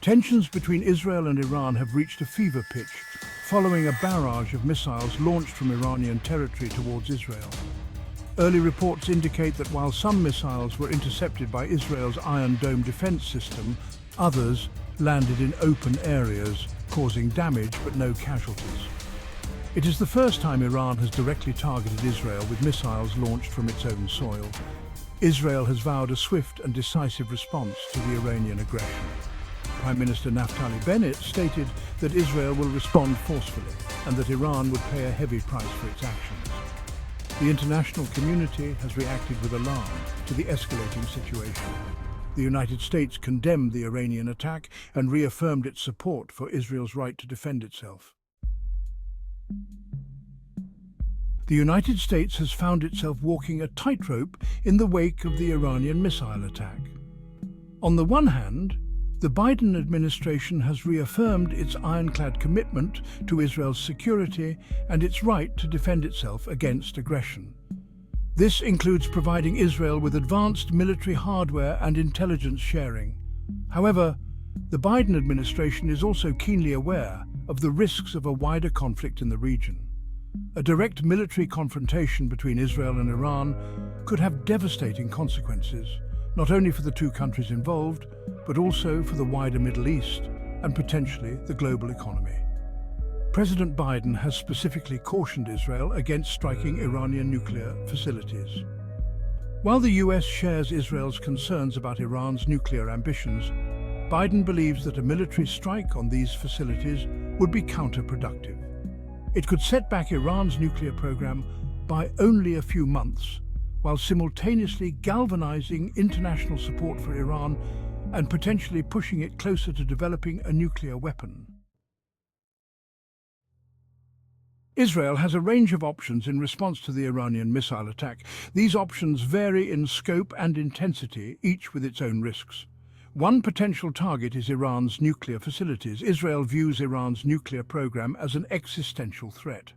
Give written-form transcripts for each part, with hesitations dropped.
Tensions between Israel and Iran have reached a fever pitch following a barrage of missiles launched from Iranian territory towards Israel. Early reports indicate that while some missiles were intercepted by Israel's Iron Dome defense system, others landed in open areas, causing damage but no casualties. It is the first time Iran has directly targeted Israel with missiles launched from its own soil. Israel has vowed a swift and decisive response to the Iranian aggression. Prime Minister Naftali Bennett stated that Israel will respond forcefully and that Iran would pay a heavy price for its actions. The international community has reacted with alarm to the escalating situation. The United States condemned the Iranian attack and reaffirmed its support for Israel's right to defend itself. The United States has found itself walking a tightrope in the wake of the Iranian missile attack. On the one hand, the Biden administration has reaffirmed its ironclad commitment to Israel's security and its right to defend itself against aggression. This includes providing Israel with advanced military hardware and intelligence sharing. However, the Biden administration is also keenly aware of the risks of a wider conflict in the region. A direct military confrontation between Israel and Iran could have devastating consequences, not only for the two countries involved, but also for the wider Middle East and potentially the global economy. President Biden has specifically cautioned Israel against striking Iranian nuclear facilities. While the US shares Israel's concerns about Iran's nuclear ambitions, Biden believes that a military strike on these facilities would be counterproductive. It could set back Iran's nuclear program by only a few months, while simultaneously galvanizing international support for Iran and potentially pushing it closer to developing a nuclear weapon. Israel has a range of options in response to the Iranian missile attack. These options vary in scope and intensity, each with its own risks. One potential target is Iran's nuclear facilities. Israel views Iran's nuclear program as an existential threat.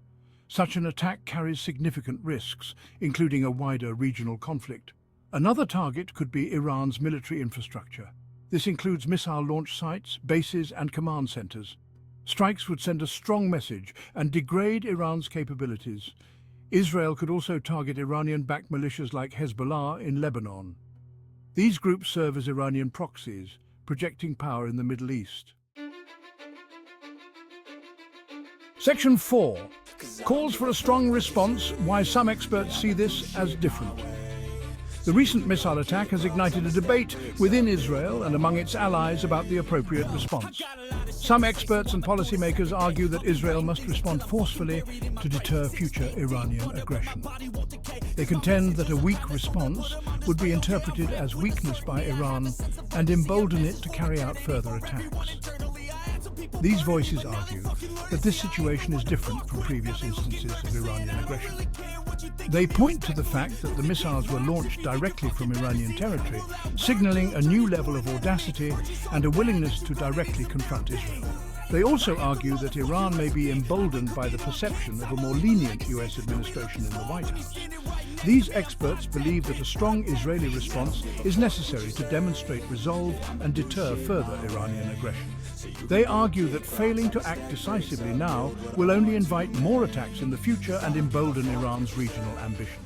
Such an attack carries significant risks, including a wider regional conflict. Another target could be Iran's military infrastructure. This includes missile launch sites, bases, and command centers. Strikes would send a strong message and degrade Iran's capabilities. Israel could also target Iranian-backed militias like Hezbollah in Lebanon. These groups serve as Iranian proxies, projecting power in the Middle East. Section 4 calls for a strong response, why some experts see this as different. The recent missile attack has ignited a debate within Israel and among its allies about the appropriate response. Some experts and policymakers argue that Israel must respond forcefully to deter future Iranian aggression. They contend that a weak response would be interpreted as weakness by Iran and embolden it to carry out further attacks. These voices argue that this situation is different from previous instances of Iranian aggression. They point to the fact that the missiles were launched directly from Iranian territory, signaling a new level of audacity and a willingness to directly confront Israel. They also argue that Iran may be emboldened by the perception of a more lenient US administration in the White House. These experts believe that a strong Israeli response is necessary to demonstrate resolve and deter further Iranian aggression. They argue that failing to act decisively now will only invite more attacks in the future and embolden Iran's regional ambitions.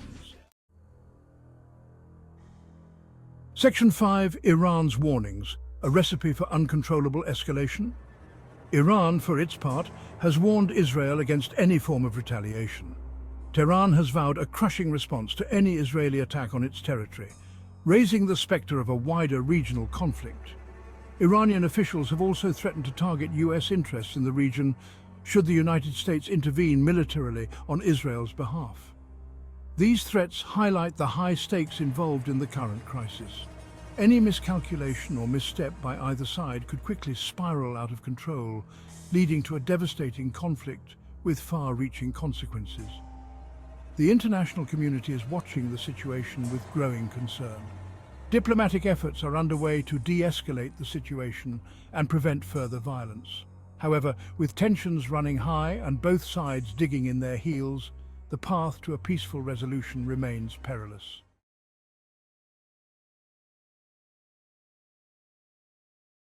Section 5, Iran's warnings, a recipe for uncontrollable escalation. Iran, for its part, has warned Israel against any form of retaliation. Tehran has vowed a crushing response to any Israeli attack on its territory, raising the specter of a wider regional conflict. Iranian officials have also threatened to target US interests in the region should the United States intervene militarily on Israel's behalf. These threats highlight the high stakes involved in the current crisis. Any miscalculation or misstep by either side could quickly spiral out of control, leading to a devastating conflict with far-reaching consequences. The international community is watching the situation with growing concern. Diplomatic efforts are underway to de-escalate the situation and prevent further violence. However, with tensions running high and both sides digging in their heels, the path to a peaceful resolution remains perilous.